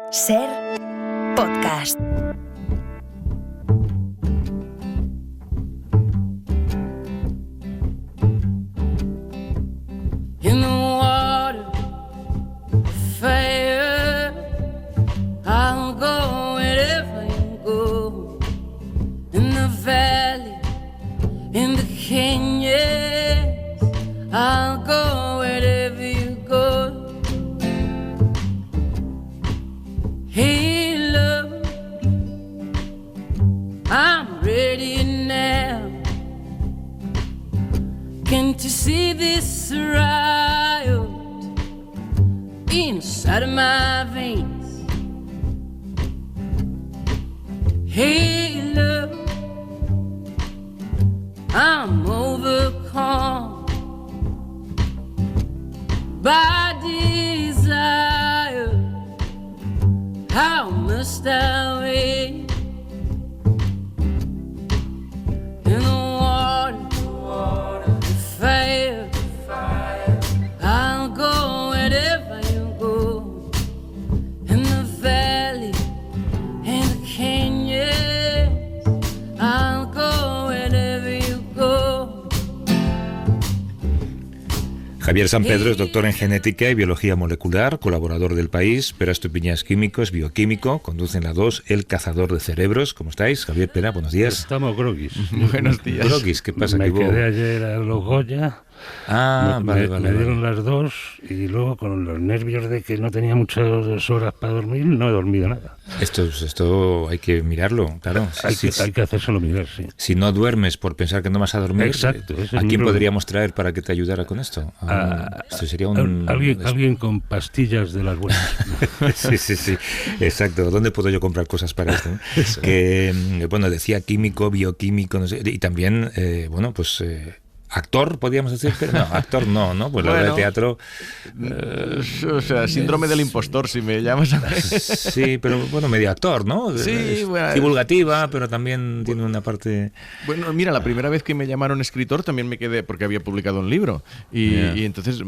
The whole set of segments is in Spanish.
Ser podcast. In the water, fire, I'll go wherever you go. In the valley, in the canyons, I'll go wherever you go. Hey love, I'm ready now. Can't you see this riot inside of my veins? Hey love, I'm overcome by desire. How must I wait? In the water, the fire, I'll go wherever you go. In the valley, in the canyons, I'll go wherever you go. Javier San Pedro es doctor en genética y biología molecular, colaborador del País. Pera Estupiñán es químico, es bioquímico, conduce en la 2 El Cazador de Cerebros. ¿Cómo estáis? Javier Pera, buenos días. Estamos groguis. Buenos días. Groguis, ¿qué pasa? Me quedé ayer a los Goya. Vale. Me dieron las 2 y luego con los nervios de que no tenía muchas horas para dormir, no he dormido nada. Esto hay que mirarlo, claro. Hay que hacérselo mirar, sí. Si no duermes por pensar que no vas a dormir, Exacto, ese es ¿a mi quién problema. podríamos traer para que te ayudara con esto? Esto sería un... Alguien con pastillas de las buenas. Sí, exacto. ¿Dónde puedo yo comprar cosas para esto? Que, bueno, decía químico, bioquímico, no sé, y también, actor, podríamos decir, pero no, actor no, pues la obra de teatro... O sea, síndrome del impostor, si me llamas a mí. Sí, pero bueno, medio actor, ¿no? Sí, es bueno, divulgativa, pero también tiene una parte... Bueno, mira, la primera vez que me llamaron escritor también me quedé porque había publicado un libro. Y entonces,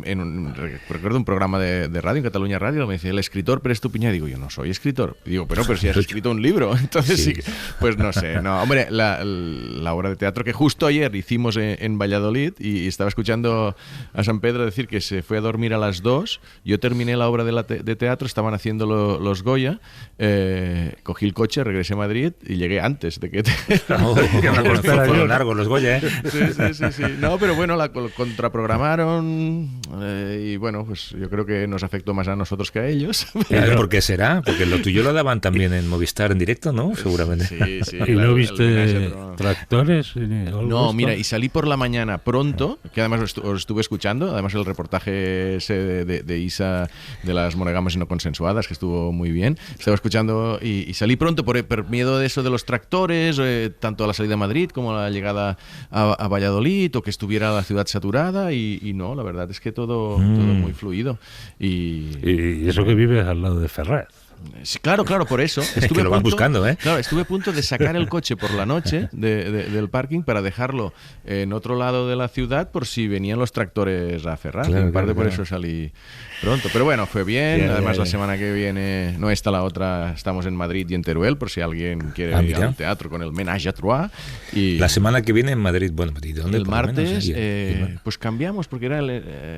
recuerdo un programa de radio, en Cataluña Radio, me decía, el escritor Pere Estupiñán. Digo, yo no soy escritor. Y digo, pero si has escrito un libro. Entonces sí, pues no sé. No, hombre, la obra de teatro que justo ayer hicimos en Valladolid, y estaba escuchando a San Pedro decir que se fue a dormir a las 2. Yo terminé la obra de teatro, estaban haciendo los Goya, cogí el coche, regresé a Madrid y llegué antes de que... fueron largos los Goya, ¿eh? Sí. No, pero bueno, la contraprogramaron y bueno, pues yo creo que nos afectó más a nosotros que a ellos. ¿Por qué será? Porque lo tuyo lo daban también en Movistar en directo, ¿no? Seguramente. Sí. ¿Y no viste tractores? No, mira, y salí por la mañana pronto, que además os estuve escuchando, además el reportaje ese de Isa de las monogamas y no consensuadas, que estuvo muy bien. Estaba escuchando y salí pronto por miedo de eso de los tractores, tanto a la salida de Madrid como a la llegada a Valladolid, o que estuviera la ciudad saturada, y no, la verdad es que todo muy fluido. Y eso que vives al lado de Ferraz. Sí, claro, por eso. Es que lo van buscando, ¿eh? Claro, estuve a punto de sacar el coche por la noche del parking para dejarlo en otro lado de la ciudad por si venían los tractores a Ferraz. Claro, En parte por claro. eso salí pronto. Pero bueno, fue bien. Además, la semana que viene, no está la otra, estamos en Madrid y en Teruel, por si alguien quiere ir al teatro con el Ménage à Trois. Y La semana que viene en Madrid, ¿dónde? el martes, pues cambiamos, porque era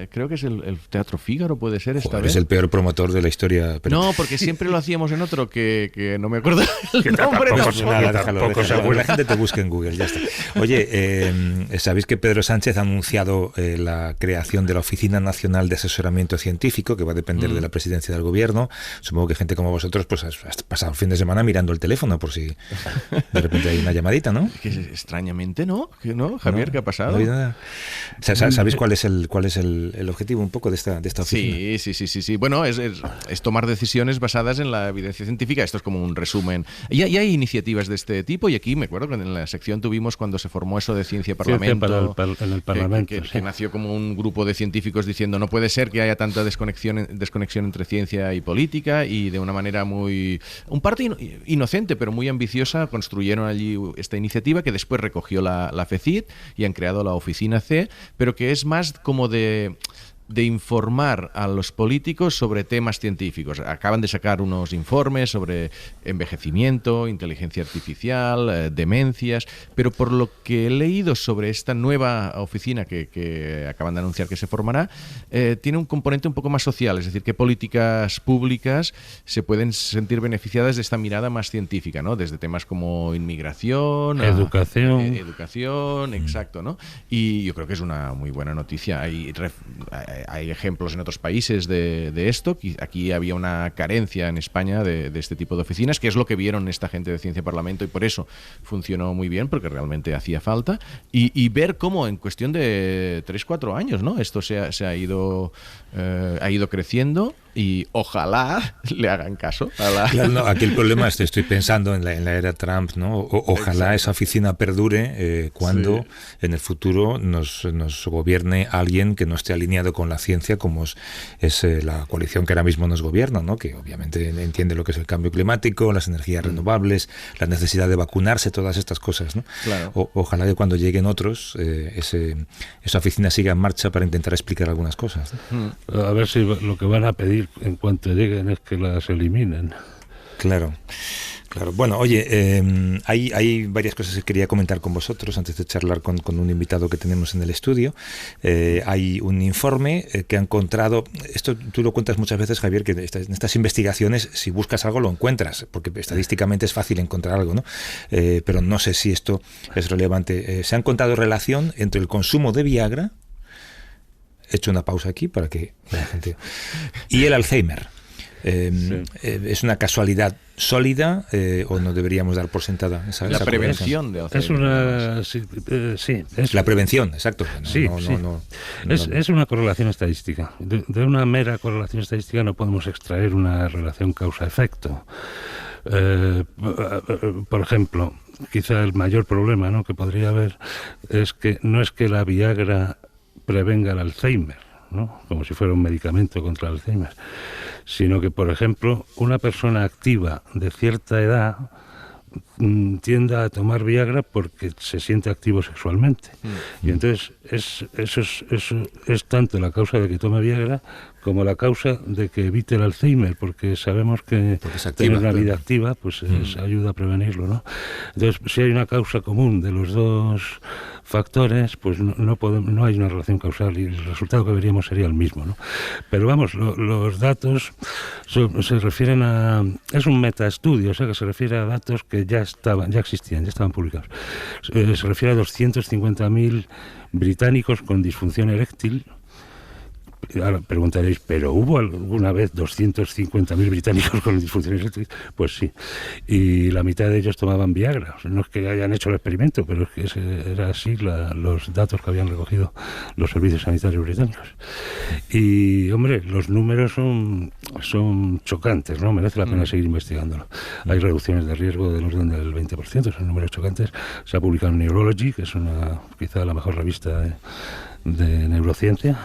creo que es el Teatro Fígaro, puede ser esta vez. Es el peor promotor de la historia. Pero... No, porque siempre lo hacíamos en otro que no me acuerdo el nombre. Déjalo. La gente te busca en Google, ya está. Oye, ¿sabéis que Pedro Sánchez ha anunciado la creación de la Oficina Nacional de Asesoramiento Científico, que va a depender de la presidencia del gobierno? Supongo que gente como vosotros pues has pasado el fin de semana mirando el teléfono por si de repente hay una llamadita, ¿no? Que extrañamente no, Javier, No, ¿qué ha pasado? No hay nada. ¿Sabéis cuál es el objetivo un poco de esta oficina? Sí. Bueno, es tomar decisiones basadas en la evidencia científica. Esto es como un resumen. Y hay iniciativas de este tipo, y aquí me acuerdo que en la sección tuvimos cuando se formó eso de Ciencia Parlamento, en el Parlamento, que nació como un grupo de científicos diciendo no puede ser que haya tanta desconexión entre ciencia y política, y de una manera un parte inocente pero muy ambiciosa construyeron allí esta iniciativa que después recogió la FECID y han creado la Oficina C, pero que es más como de de informar a los políticos sobre temas científicos. Acaban de sacar unos informes sobre envejecimiento, inteligencia artificial, demencias, pero por lo que he leído sobre esta nueva oficina que acaban de anunciar que se formará, tiene un componente un poco más social, es decir, qué políticas públicas se pueden sentir beneficiadas de esta mirada más científica, ¿no? Desde temas como inmigración, educación, exacto, ¿no? Y yo creo que es una muy buena noticia. Hay ejemplos en otros países de esto. Aquí había una carencia en España de este tipo de oficinas, que es lo que vieron esta gente de Ciencia Parlamento, y por eso funcionó muy bien, porque realmente hacía falta. Y ver cómo en cuestión de 3-4 años, ¿no? Esto se ha ido creciendo, y ojalá le hagan caso a la... Claro, no, aquí el problema es que estoy pensando en la era Trump, ¿no? Ojalá esa oficina perdure cuando en el futuro nos gobierne alguien que no esté alineado con la ciencia, como es la coalición que ahora mismo nos gobierna, ¿no? Que obviamente entiende lo que es el cambio climático, las energías renovables, la necesidad de vacunarse, todas estas cosas, ¿no? Claro. Ojalá que cuando lleguen otros, esa oficina siga en marcha para intentar explicar algunas cosas, ¿no? A ver si lo que van a pedir en cuanto lleguen es que las eliminen. Claro. Bueno, oye, hay varias cosas que quería comentar con vosotros antes de charlar con un invitado que tenemos en el estudio. Hay un informe que ha encontrado, esto tú lo cuentas muchas veces, Javier, que en estas investigaciones, si buscas algo lo encuentras, porque estadísticamente es fácil encontrar algo, ¿no? Pero no sé si esto es relevante. Se ha encontrado relación entre el consumo de Viagra, he hecho una pausa aquí para que la gente, y el Alzheimer. ¿Es una casualidad sólida o no deberíamos dar por sentada esa prevención de Alzheimer? Es la prevención, exacto. Es una correlación estadística. De una mera correlación estadística no podemos extraer una relación causa-efecto. Por ejemplo, quizá el mayor problema, ¿no?, que podría haber es que no es que la Viagra prevenga el Alzheimer, ¿no?, como si fuera un medicamento contra el Alzheimer, sino que, por ejemplo, una persona activa de cierta edad tienda a tomar Viagra porque se siente activo sexualmente. Y entonces eso es tanto la causa de que tome Viagra como la causa de que evite el Alzheimer, porque sabemos que tener una vida activa pues ayuda a prevenirlo, ¿no? Entonces, si hay una causa común de los dos factores, pues no hay una relación causal y el resultado que veríamos sería el mismo, ¿no? Pero vamos, los datos se refieren a... Es un metaestudio, o sea, que se refiere a datos que ya existían, ya estaban publicados. Se refiere a 250.000 británicos con disfunción eréctil. Ahora preguntaréis, ¿pero hubo alguna vez 250.000 británicos con disfunción eréctil? Pues sí, y la mitad de ellos tomaban Viagra. O sea, no es que hayan hecho el experimento, pero es que era así los datos que habían recogido los servicios sanitarios británicos. Y, hombre, los números son chocantes, ¿no? Merece la pena seguir investigándolo. Hay reducciones de riesgo del orden del 20%, son números chocantes. Se ha publicado en Neurology, que es quizá la mejor revista de neurociencia.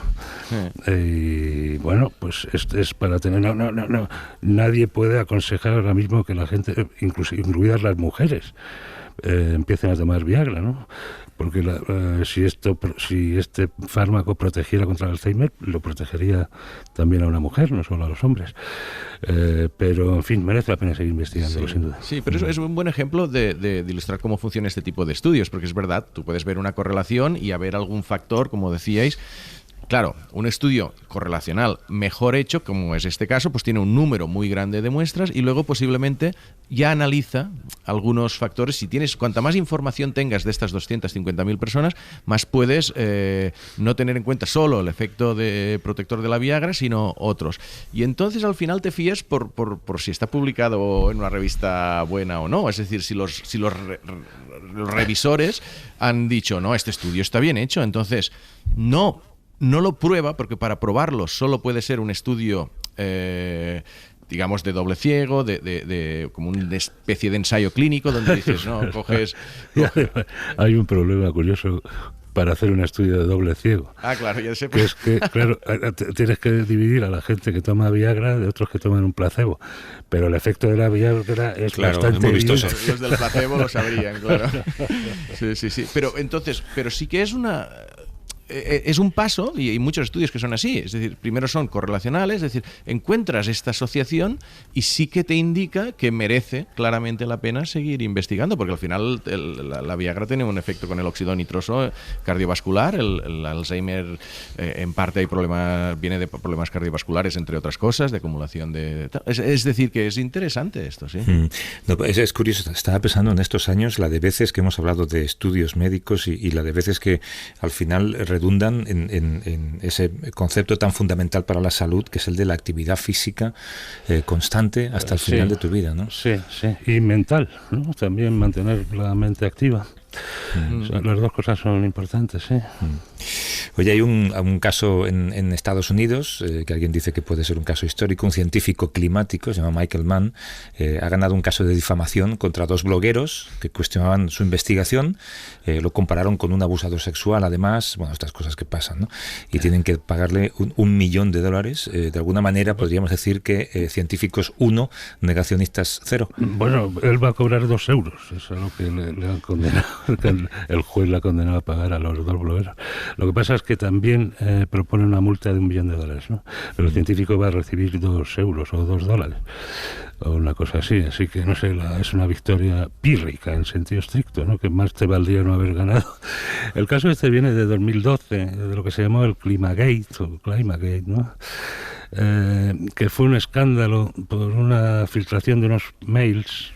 Y bueno, pues es para tener... No, nadie puede aconsejar ahora mismo que la gente, incluidas las mujeres, empiecen a tomar Viagra, ¿no? Porque si este fármaco protegiera contra el Alzheimer, lo protegería también a una mujer, no solo a los hombres. Pero, en fin, merece la pena seguir investigándolo, sin duda. Sí, pero eso es un buen ejemplo de ilustrar cómo funciona este tipo de estudios, porque es verdad, tú puedes ver una correlación y haber algún factor, como decíais. Claro, un estudio correlacional mejor hecho, como es este caso, pues tiene un número muy grande de muestras y luego posiblemente ya analiza algunos factores. Si tienes, cuanta más información tengas de estas 250.000 personas, más puedes no tener en cuenta solo el efecto protector de la Viagra, sino otros. Y entonces al final te fías por si está publicado en una revista buena o no. Es decir, si los revisores han dicho, no, este estudio está bien hecho, entonces no lo prueba, porque para probarlo solo puede ser un estudio, digamos, de doble ciego, de como una especie de ensayo clínico, donde dices, no, coges... Hay un problema curioso para hacer un estudio de doble ciego. Ah, claro, ya sé. Que es que, claro, tienes que dividir a la gente que toma Viagra de otros que toman un placebo. Pero el efecto de la Viagra es bastante vistoso. Los del placebo lo sabrían, claro. Sí. Pero sí que es es un paso, y hay muchos estudios que son así, es decir, primero son correlacionales, es decir, encuentras esta asociación y sí que te indica que merece claramente la pena seguir investigando, porque al final la Viagra tiene un efecto con el óxido nitroso cardiovascular, el Alzheimer en parte viene de problemas cardiovasculares, entre otras cosas, de acumulación de... Es decir, que es interesante esto, sí. No, es curioso, estaba pensando en estos años la de veces que hemos hablado de estudios médicos y la de veces que al final redundan en ese concepto tan fundamental para la salud, que es el de la actividad física constante hasta el final de tu vida, ¿no? Sí, y mental, ¿no? También mantener la mente activa. Las dos cosas son importantes, sí. Oye, hay un caso en Estados Unidos, que alguien dice que puede ser un caso histórico, un científico climático, se llama Michael Mann, ha ganado un caso de difamación contra 2 blogueros que cuestionaban su investigación, lo compararon con un abusador sexual, además, bueno, estas cosas que pasan, ¿no? Y tienen que pagarle $1 millón. De alguna manera podríamos decir que científicos 1, negacionistas 0. Bueno, él va a cobrar 2 euros, eso es lo que le han condenado. El juez le ha condenado a pagar a los 2 blogueros. Lo que pasa es que también propone una multa de $1 millón, ¿no? Pero el científico va a recibir 2 euros o $2 o una cosa así que no sé, es una victoria pírrica en sentido estricto, ¿no? Que más te valdría no haber ganado. El caso este viene de 2012, de lo que se llamó el Climagate, ¿no? Que fue un escándalo por una filtración de unos mails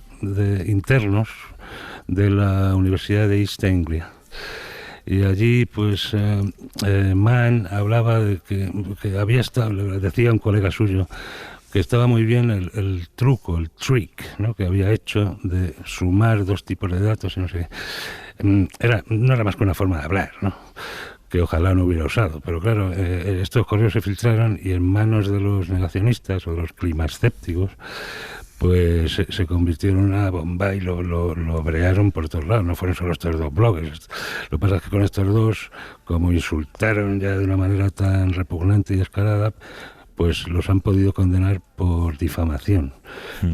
internos de la Universidad de East Anglia. Y allí, pues, Mann hablaba de que había estado, le decía un colega suyo, que estaba muy bien el truco, el trick, ¿no? Que había hecho de sumar 2 tipos de datos y no sé qué. No era más que una forma de hablar, ¿no? Que ojalá no hubiera usado, pero claro, estos correos se filtraron y en manos de los negacionistas o de los climascépticos, pues se convirtieron en una bomba y lo brearon por todos lados. No fueron solo estos 2 bloggers. Lo que pasa es que con estos 2, como insultaron ya de una manera tan repugnante y descarada, pues los han podido condenar por difamación.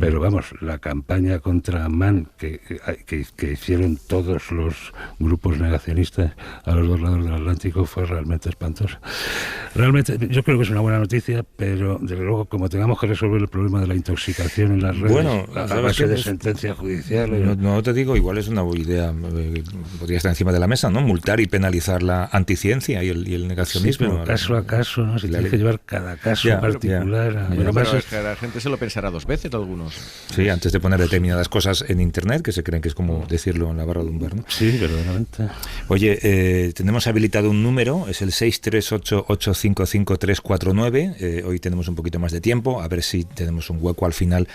Pero vamos, la campaña contra Mann que hicieron todos los grupos negacionistas a los 2 lados del Atlántico fue realmente espantosa. Realmente, yo creo que es una buena noticia, pero desde luego, como tengamos que resolver el problema de la intoxicación en las redes, bueno, a base de sentencia judicial... No te digo, igual es una buena idea, podría estar encima de la mesa, ¿no? Multar y penalizar la anticiencia y el negacionismo. Sí, pero caso a caso, ¿no? Si tienes que llevar cada caso particular... Bueno, pero es que la gente se lo pensará 2 veces, algunos. Sí, antes de poner determinadas cosas en internet, que se creen que es como decirlo en la barra de un bar, ¿no? Sí, verdaderamente. Oye, tenemos habilitado un número, es el 638-855-349. Hoy tenemos un poquito más de tiempo, a ver si tenemos un hueco al final,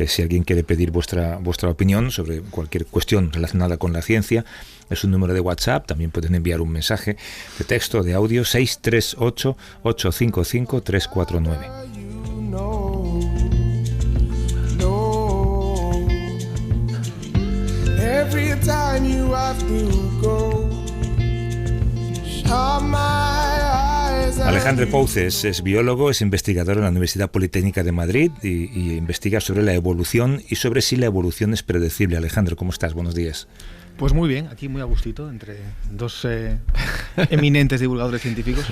si alguien quiere pedir vuestra opinión sobre cualquier cuestión relacionada con la ciencia. Es un número de WhatsApp, también pueden enviar un mensaje de texto, de audio, 638-855-349. Every time you have to go, shut my eyes. Alejandro Pouces es biólogo, es investigador en la Universidad Politécnica de Madrid y investiga sobre la evolución y sobre si la evolución es predecible. Alejandro, ¿cómo estás? Buenos días. Pues muy bien, aquí muy a gustito, entre 2 eminentes divulgadores científicos.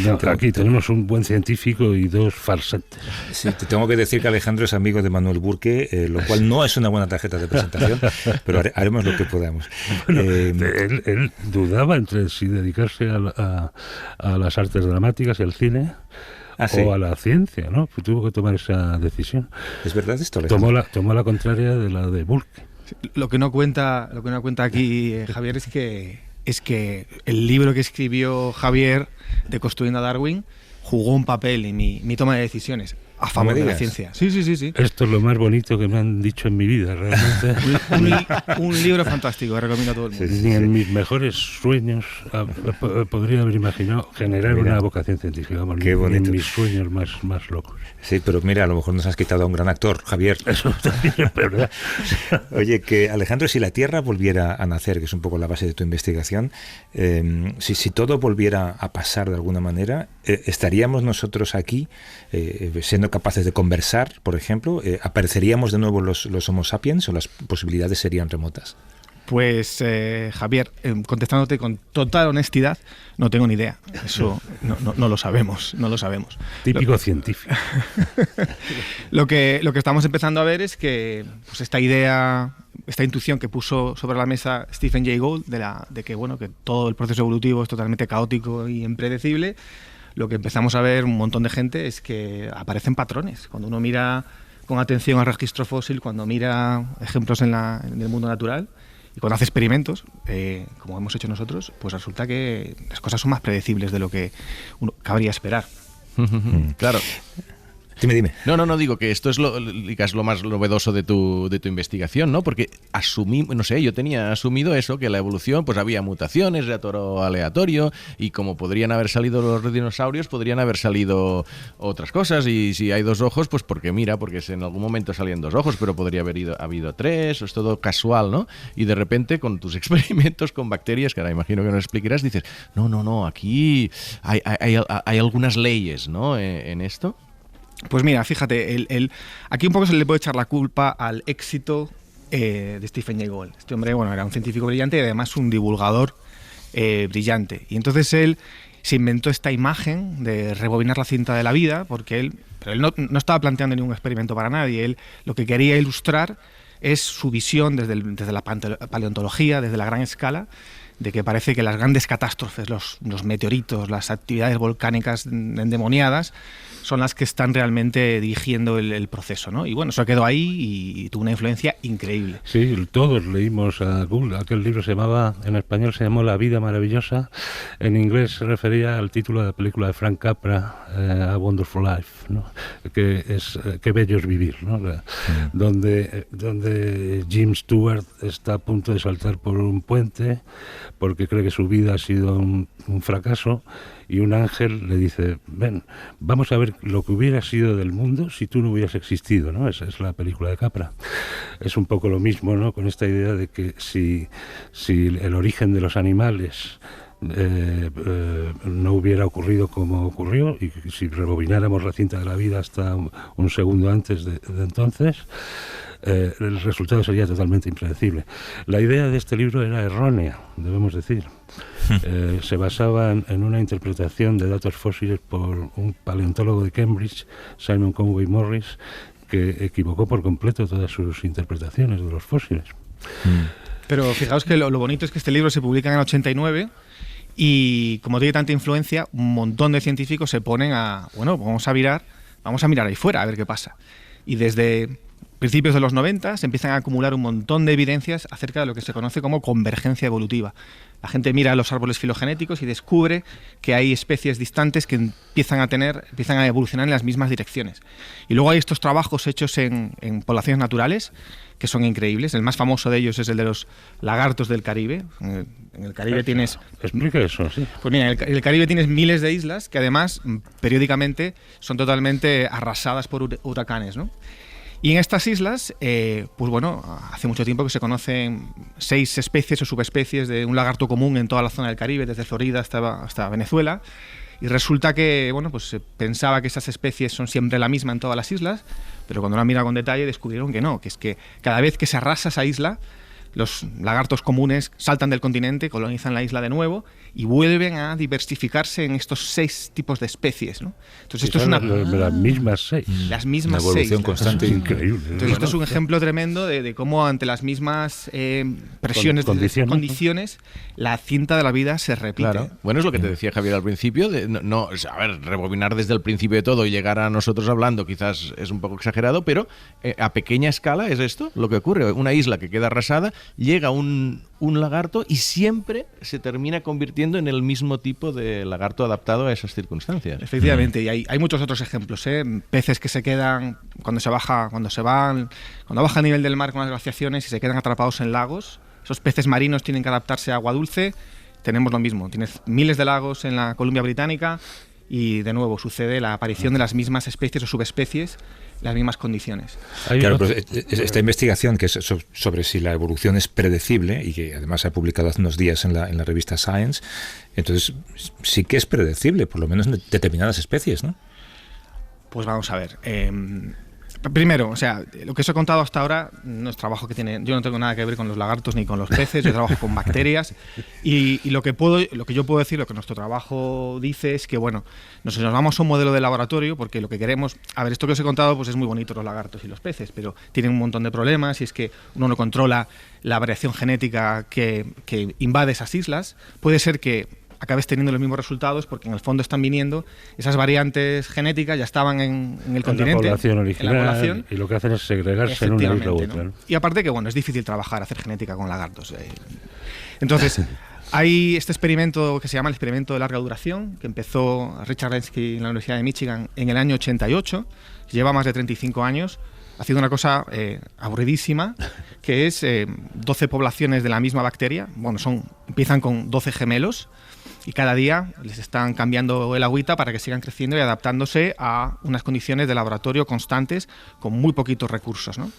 No, aquí tenemos un buen científico y 2 farsantes. Sí, te tengo que decir que Alejandro es amigo de Manuel Burke, lo cual no es una buena tarjeta de presentación, pero haremos lo que podamos. Bueno, él dudaba entre si dedicarse a las artes dramáticas y al cine. ¿Sí? O a la ciencia, ¿no? Pues tuvo que tomar esa decisión. ¿Es verdad esto, Alejandro? Tomó la contraria de la de Burke. Lo que no cuenta aquí Javier es que el libro que escribió Javier de Construyendo a Darwin jugó un papel en mi toma de decisiones a favor de la ciencia. Sí. Esto es lo más bonito que me han dicho en mi vida, realmente. un libro fantástico, recomiendo a todo el mundo. Ni en mis mejores sueños podría haber imaginado generar una vocación científica. Vamos, qué bonito. Ni en mis sueños más locos. Sí, pero mira, a lo mejor nos has quitado a un gran actor, Javier. Eso también es verdad. Oye, que Alejandro, si la Tierra volviera a nacer, que es un poco la base de tu investigación, si todo volviera a pasar de alguna manera, ¿estaríamos nosotros aquí siendo capaces de conversar, por ejemplo? ¿Apareceríamos de nuevo los Homo sapiens o las posibilidades serían remotas? Pues Javier, contestándote con total honestidad, no tengo ni idea. Eso no lo sabemos, no lo sabemos. Típico científico. Lo que estamos empezando a ver es que pues esta idea, esta intuición que puso sobre la mesa Stephen Jay Gould de que todo el proceso evolutivo es totalmente caótico y impredecible, lo que empezamos a ver un montón de gente es que aparecen patrones. Cuando uno mira con atención al registro fósil, cuando mira ejemplos en el mundo natural, y cuando hace experimentos, como hemos hecho nosotros, pues resulta que las cosas son más predecibles de lo que uno cabría esperar. Claro. Dime. No, digo que esto es lo más novedoso de tu investigación, ¿no? Porque yo tenía asumido eso, que la evolución, pues había mutaciones de toro aleatorio, y como podrían haber salido los dinosaurios, podrían haber salido otras cosas, y si hay 2 ojos, pues porque en algún momento salían 2 ojos, pero podría haber habido 3, o es todo casual, ¿no? Y de repente, con tus experimentos con bacterias, que ahora imagino que nos explicarás, dices, no, aquí hay algunas leyes, ¿no? En esto. Pues mira, fíjate, aquí un poco se le puede echar la culpa al éxito de Stephen Jay Gould. Este hombre, era un científico brillante y además un divulgador brillante. Y entonces él se inventó esta imagen de rebobinar la cinta de la vida, porque él no estaba planteando ningún experimento para nadie. Él lo que quería ilustrar es su visión desde la paleontología, desde la gran escala, de que parece que las grandes catástrofes, los meteoritos, las actividades volcánicas endemoniadas, son las que están realmente dirigiendo el proceso, ¿no? Y eso quedó ahí y tuvo una influencia increíble. Sí, todos leímos a Gould. Aquel libro en español se llamó La vida maravillosa. En inglés se refería al título de la película de Frank Capra, A Wonderful Life, ¿no? Que es Qué bello es vivir, ¿no? Donde Jim Stewart está a punto de saltar por un puente porque cree que su vida ha sido un fracaso, y un ángel le dice, ven, vamos a ver lo que hubiera sido del mundo si tú no hubieras existido, ¿no? Esa es la película de Capra. Es un poco lo mismo, ¿no? Con esta idea de que si el origen de los animales no hubiera ocurrido como ocurrió, y si rebobináramos la cinta de la vida hasta un segundo antes de entonces, el resultado sería totalmente impredecible. La idea de este libro era errónea, debemos decir. Se basaba en una interpretación de datos fósiles por un paleontólogo de Cambridge, Simon Conway Morris, que equivocó por completo todas sus interpretaciones de los fósiles. Pero fijaos que lo bonito es que este libro se publica en el 89 y como tiene tanta influencia, un montón de científicos se ponen vamos a mirar ahí fuera a ver qué pasa. Y desde principios de los 90 se empiezan a acumular un montón de evidencias acerca de lo que se conoce como convergencia evolutiva. La gente mira los árboles filogenéticos y descubre que hay especies distantes que empiezan a evolucionar en las mismas direcciones. Y luego hay estos trabajos hechos en poblaciones naturales que son increíbles. El más famoso de ellos es el de los lagartos del Caribe. En el Caribe tienes... Explica eso, sí. Pues mira, en el Caribe tienes miles de islas que además periódicamente son totalmente arrasadas por huracanes, ¿no? Y en estas islas, hace mucho tiempo que se conocen 6 especies o subespecies de un lagarto común en toda la zona del Caribe, desde Florida hasta Venezuela. Y resulta que, se pensaba que esas especies son siempre la misma en todas las islas, pero cuando lo han mirado con detalle descubrieron que no, que es que cada vez que se arrasa esa isla, los lagartos comunes saltan del continente, colonizan la isla de nuevo y vuelven a diversificarse en estos 6 tipos de especies, ¿no? Entonces esto es las mismas 6. Las mismas 6. Una evolución constante. Increíble. Entonces esto es un ejemplo tremendo de cómo ante las mismas presiones, condiciones, la cinta de la vida se repite. Claro. Bueno, es lo que te decía Javier al principio, rebobinar desde el principio de todo y llegar a nosotros hablando quizás es un poco exagerado, pero a pequeña escala es esto lo que ocurre. Una isla que queda arrasada, llega un lagarto y siempre se termina convirtiendo en el mismo tipo de lagarto adaptado a esas circunstancias. Efectivamente, y hay muchos otros ejemplos, peces que se quedan cuando baja el nivel del mar con las glaciaciones y se quedan atrapados en lagos. Esos peces marinos tienen que adaptarse a agua dulce. Tenemos lo mismo, tienes miles de lagos en la Columbia Británica y de nuevo sucede la aparición de las mismas especies o subespecies, las mismas condiciones. Claro, pero esta investigación que es sobre si la evolución es predecible y que además se ha publicado hace unos días en la revista Science, entonces sí que es predecible, por lo menos en determinadas especies, ¿no? Pues vamos a ver. Primero, o sea, lo que os he contado hasta ahora no es trabajo que tiene. Yo no tengo nada que ver con los lagartos ni con los peces. Yo trabajo con bacterias y lo que yo puedo decir, lo que nuestro trabajo dice es que, bueno, nos vamos a un modelo de laboratorio porque lo que queremos, a ver, esto que os he contado, pues es muy bonito los lagartos y los peces, pero tienen un montón de problemas y es que uno no controla la variación genética que invade esas islas. Puede ser que acabes teniendo los mismos resultados porque en el fondo están viniendo esas variantes genéticas, ya estaban en el continente, la población original, en la población, y lo que hacen es segregarse en una isla u otra, ¿no? Y aparte que, bueno, es difícil trabajar, hacer genética con lagartos. Entonces, hay este experimento que se llama el experimento de larga duración, que empezó Richard Lenski en la Universidad de Michigan en el año 88, lleva más de 35 años, haciendo una cosa aburridísima, que es 12 poblaciones de la misma bacteria. Bueno, empiezan con 12 gemelos y cada día les están cambiando el agüita para que sigan creciendo y adaptándose a unas condiciones de laboratorio constantes con muy poquitos recursos, ¿no?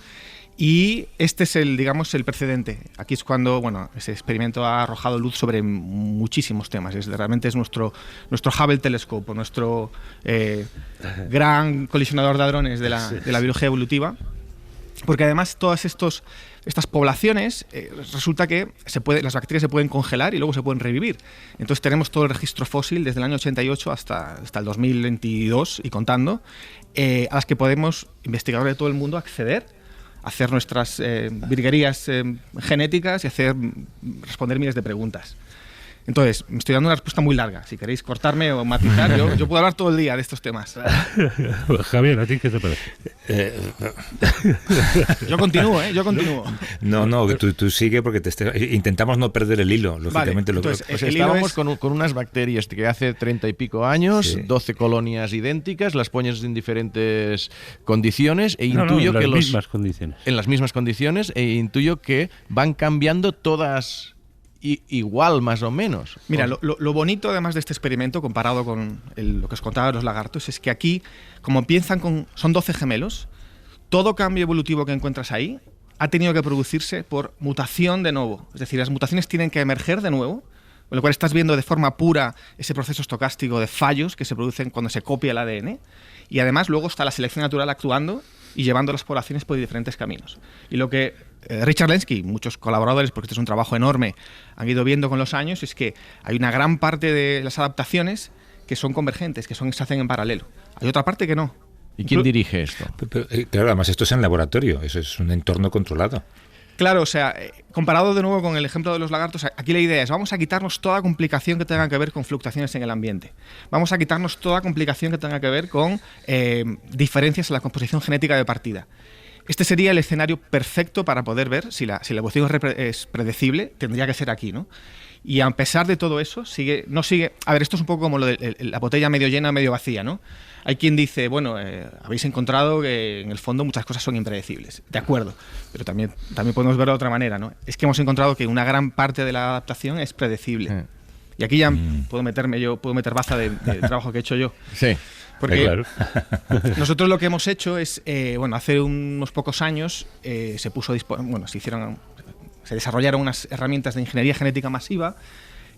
Y este es el precedente. Aquí es cuando, bueno, ese experimento ha arrojado luz sobre muchísimos temas. Realmente es nuestro Hubble telescopio, nuestro gran colisionador de hadrones de la biología evolutiva. Porque además todas estas poblaciones, resulta que las bacterias se pueden congelar y luego se pueden revivir. Entonces tenemos todo el registro fósil desde el año 88 hasta el 2022 y contando, a las que podemos, investigadores de todo el mundo, acceder, hacer nuestras virguerías genéticas y responder miles de preguntas. Entonces, me estoy dando una respuesta muy larga. Si queréis cortarme o matizar, yo puedo hablar todo el día de estos temas. Javier, ¿a ti qué te parece? Yo continúo. No, tú sigue porque intentamos no perder el hilo, lógicamente. Vale, entonces, pues estábamos con unas bacterias que hace 30 y pico años, sí. 12 colonias idénticas, las pones en diferentes condiciones e intuyo que en las mismas condiciones e intuyo que van cambiando todas igual más o menos. Mira, lo bonito además de este experimento comparado con lo que os contaba de los lagartos es que aquí, como son 12 gemelos, todo cambio evolutivo que encuentras ahí ha tenido que producirse por mutación de nuevo. Es decir, las mutaciones tienen que emerger de nuevo, con lo cual estás viendo de forma pura ese proceso estocástico de fallos que se producen cuando se copia el ADN, y además luego está la selección natural actuando y llevando las poblaciones por diferentes caminos. Y lo que Richard Lenski, muchos colaboradores, porque este es un trabajo enorme, han ido viendo con los años, es que hay una gran parte de las adaptaciones que son convergentes, se hacen en paralelo. Hay otra parte que no. ¿Y quién dirige esto? Claro, además esto es en laboratorio, eso es un entorno controlado. Claro, o sea, comparado de nuevo con el ejemplo de los lagartos, aquí la idea es, vamos a quitarnos toda complicación que tenga que ver con fluctuaciones en el ambiente. Vamos a quitarnos toda complicación que tenga que ver con diferencias en la composición genética de partida. Este sería el escenario perfecto para poder ver si la evolución es predecible, tendría que ser aquí, ¿no? Y a pesar de todo eso, no sigue... A ver, esto es un poco como lo de la botella medio llena, medio vacía, ¿no? Hay quien dice, bueno, habéis encontrado que en el fondo muchas cosas son impredecibles. De acuerdo, pero también podemos verlo de otra manera, ¿no? Es que hemos encontrado que una gran parte de la adaptación es predecible. Y aquí ya puedo meter baza del trabajo que he hecho yo. Sí. Porque claro. Nosotros lo que hemos hecho es, hace unos pocos años se desarrollaron unas herramientas de ingeniería genética masiva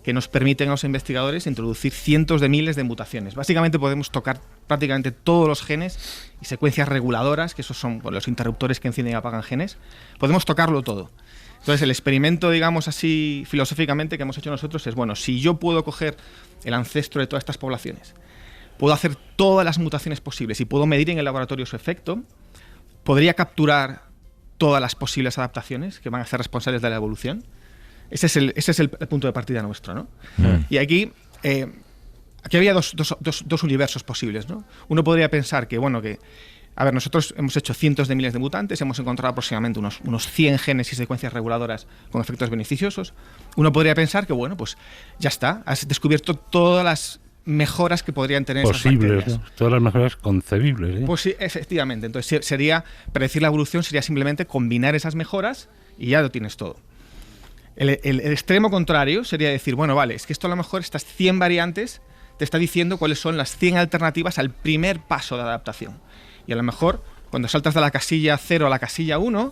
que nos permiten a los investigadores introducir cientos de miles de mutaciones. Básicamente podemos tocar prácticamente todos los genes y secuencias reguladoras, que esos son los interruptores que encienden y apagan genes. Podemos tocarlo todo. Entonces el experimento, digamos así, filosóficamente que hemos hecho nosotros es, bueno, si yo puedo coger el ancestro de todas estas poblaciones, puedo hacer todas las mutaciones posibles y puedo medir en el laboratorio su efecto, podría capturar todas las posibles adaptaciones que van a ser responsables de la evolución. Ese es el punto de partida nuestro, ¿no? Y aquí había dos universos posibles, ¿no? Uno podría pensar que, nosotros hemos hecho cientos de miles de mutantes, hemos encontrado aproximadamente unos 100 genes y secuencias reguladoras con efectos beneficiosos. Uno podría pensar que, pues ya está, has descubierto todas las mejoras que podrían tener posibles, esas bacterias. ¿no? Todas las mejoras concebibles, ¿eh? Pues sí, efectivamente. Entonces predecir la evolución sería simplemente combinar esas mejoras y ya lo tienes todo. El extremo contrario sería decir, es que esto a lo mejor estas 100 variantes te está diciendo cuáles son las 100 alternativas al primer paso de adaptación. Y a lo mejor cuando saltas de la casilla 0 a la casilla 1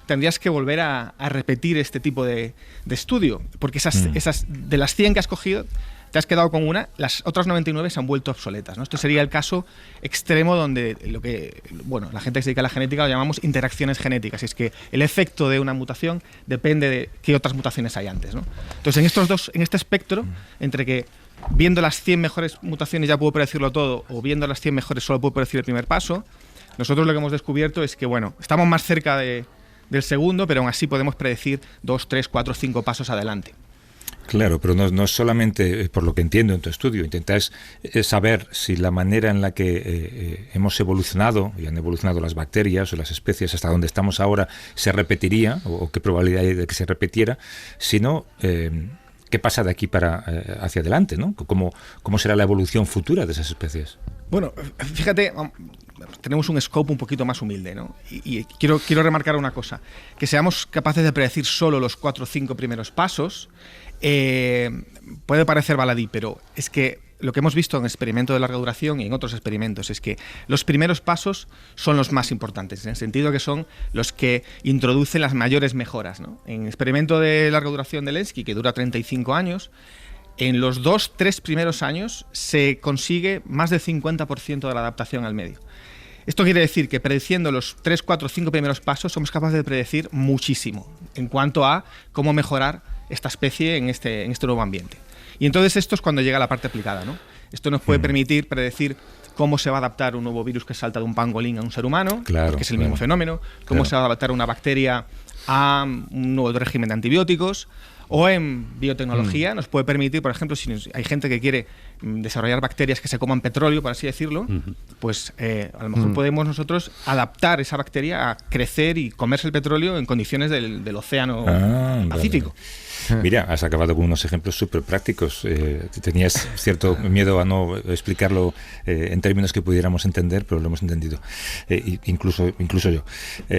tendrías que volver a repetir este tipo de estudio, porque esas de las 100 que has cogido te has quedado con una, las otras 99 se han vuelto obsoletas, ¿no? Esto sería el caso extremo donde la gente que se dedica a la genética lo llamamos interacciones genéticas. Es que el efecto de una mutación depende de qué otras mutaciones hay antes, ¿no? Entonces, en este espectro, entre que viendo las 100 mejores mutaciones ya puedo predecirlo todo, o viendo las 100 mejores solo puedo predecir el primer paso, nosotros lo que hemos descubierto es que, estamos más cerca del segundo, pero aún así podemos predecir 2, 3, 4, 5 pasos adelante. Claro, pero no solamente, por lo que entiendo en tu estudio, intentáis saber si la manera en la que hemos evolucionado y han evolucionado las bacterias o las especies hasta donde estamos ahora se repetiría, o qué probabilidad hay de que se repitiera, sino qué pasa de aquí hacia adelante, ¿no? ¿Cómo será la evolución futura de esas especies? Bueno, fíjate, tenemos un scope un poquito más humilde, ¿no? Y quiero remarcar una cosa, que seamos capaces de predecir solo los 4 o 5 primeros pasos. Puede parecer baladí, pero es que lo que hemos visto en el experimento de larga duración y en otros experimentos es que los primeros pasos son los más importantes, en el sentido que son los que introducen las mayores mejoras, ¿no? En el experimento de larga duración de Lenski, que dura 35 años, en los 2-3 primeros años se consigue más del 50% de la adaptación al medio. Esto quiere decir que prediciendo los 3, 4, 5 primeros pasos somos capaces de predecir muchísimo en cuanto a cómo mejorar esta especie en este nuevo ambiente. Y entonces esto es cuando llega la parte aplicada, ¿no? Esto nos puede permitir predecir cómo se va a adaptar un nuevo virus que salta de un pangolín a un ser humano, que es el mismo fenómeno, cómo se va a adaptar una bacteria a un nuevo régimen de antibióticos, o en biotecnología nos puede permitir, por ejemplo, si hay gente que quiere desarrollar bacterias que se coman petróleo, por así decirlo, pues a lo mejor podemos nosotros adaptar esa bacteria a crecer y comerse el petróleo en condiciones del océano Pacífico. Vale. Mira, has acabado con unos ejemplos súper prácticos. Tenías cierto miedo a no explicarlo en términos que pudiéramos entender, pero lo hemos entendido, incluso yo.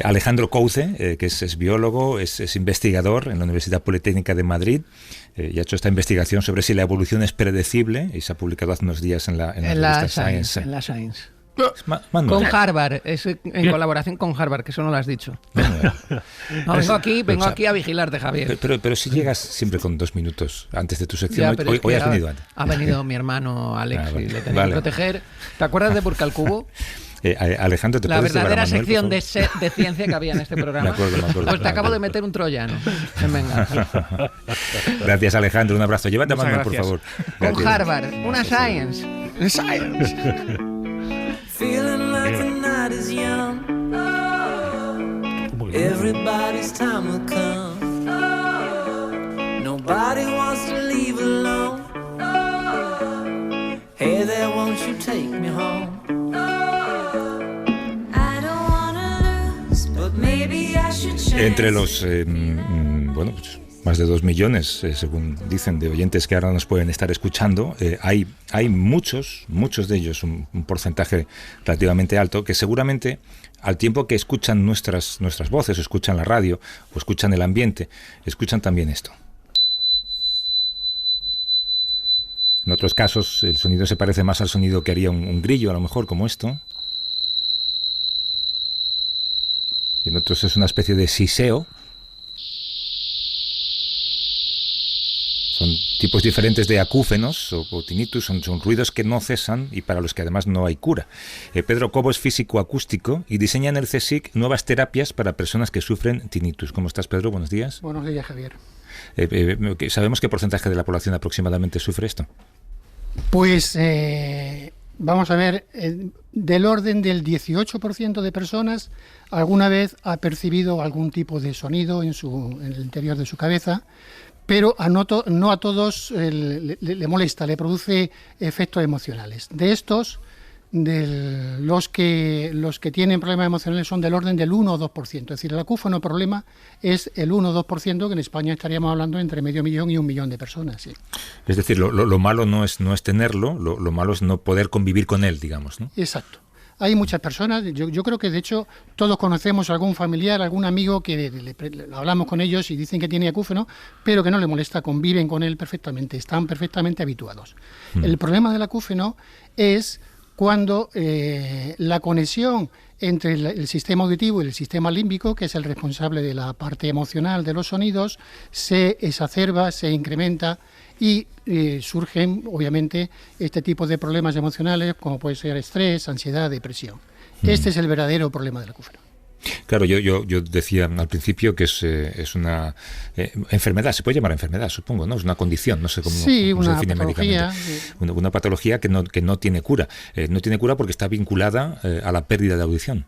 Alejandro Couce, que es biólogo, es investigador en la Universidad Politécnica de Madrid, y ha hecho esta investigación sobre si la evolución es predecible, y se ha publicado hace unos días en la revista Science. En la Science. Con Harvard, es en colaboración con Harvard, que eso no lo has dicho. No, vengo aquí a vigilarte, Javier. Pero si llegas siempre con 2 minutos antes de tu sección, Ya, hoy has venido antes. Ha venido mi hermano Alex vale. y le tenía que proteger. ¿Te acuerdas de Burka al Cubo? Alejandro, ¿te la puedes llevar a verdadera Manuel, sección de ciencia que había en este programa? Me acuerdo. Pues te acabo de meter un troyano. Venga. Gracias, Alejandro. Un abrazo. Llévate a Muchas Manuel, por gracias. favor. Con Gracias. Harvard, una Science. Feeling like the night is young. Everybody's time will come. Nobody wants to leave alone. Hey there, won't you take me home? I don't wanna lose, but maybe I should change. Entre los pues, más de 2 millones, según dicen, de oyentes que ahora nos pueden estar escuchando, hay muchos de ellos, un porcentaje relativamente alto, que seguramente al tiempo que escuchan nuestras voces, o escuchan la radio, o escuchan el ambiente, escuchan también esto. En otros casos el sonido se parece más al sonido que haría un grillo, a lo mejor, como esto. Y en otros es una especie de siseo. Son tipos diferentes de acúfenos o tinnitus, son ruidos que no cesan y para los que además no hay cura. Pedro Cobo es físico acústico y diseña en el CSIC nuevas terapias para personas que sufren tinnitus. ¿Cómo estás, Pedro? Buenos días. Buenos días, Javier. ¿Sabemos qué porcentaje de la población aproximadamente sufre esto? Pues vamos a ver, del orden del 18% de personas alguna vez ha percibido algún tipo de sonido en el interior de su cabeza, pero no a todos le molesta, le produce efectos emocionales. De estos, los que tienen problemas emocionales son del orden del 1 o 2%. Es decir, el acúfeno problema es el 1 o 2%, que en España estaríamos hablando entre 500.000 y 1 millón de personas. Sí. Es decir, lo malo no es tenerlo, lo malo es no poder convivir con él, digamos, ¿no? Exacto. Hay muchas personas, yo creo que de hecho todos conocemos a algún familiar, algún amigo que hablamos con ellos y dicen que tiene acúfeno, pero que no le molesta, conviven con él perfectamente, están perfectamente habituados. El problema del acúfeno es cuando la conexión entre el sistema auditivo y el sistema límbico, que es el responsable de la parte emocional de los sonidos, se exacerba, se incrementa y surgen, obviamente, este tipo de problemas emocionales, como puede ser estrés, ansiedad, depresión. Este es el verdadero problema del acúfeno. Claro, yo decía al principio que es una enfermedad, se puede llamar enfermedad, supongo, ¿no? Es una condición, no sé cómo, sí, cómo se una define patología, médicamente. Una patología que no tiene cura. No tiene cura porque está vinculada a la pérdida de audición.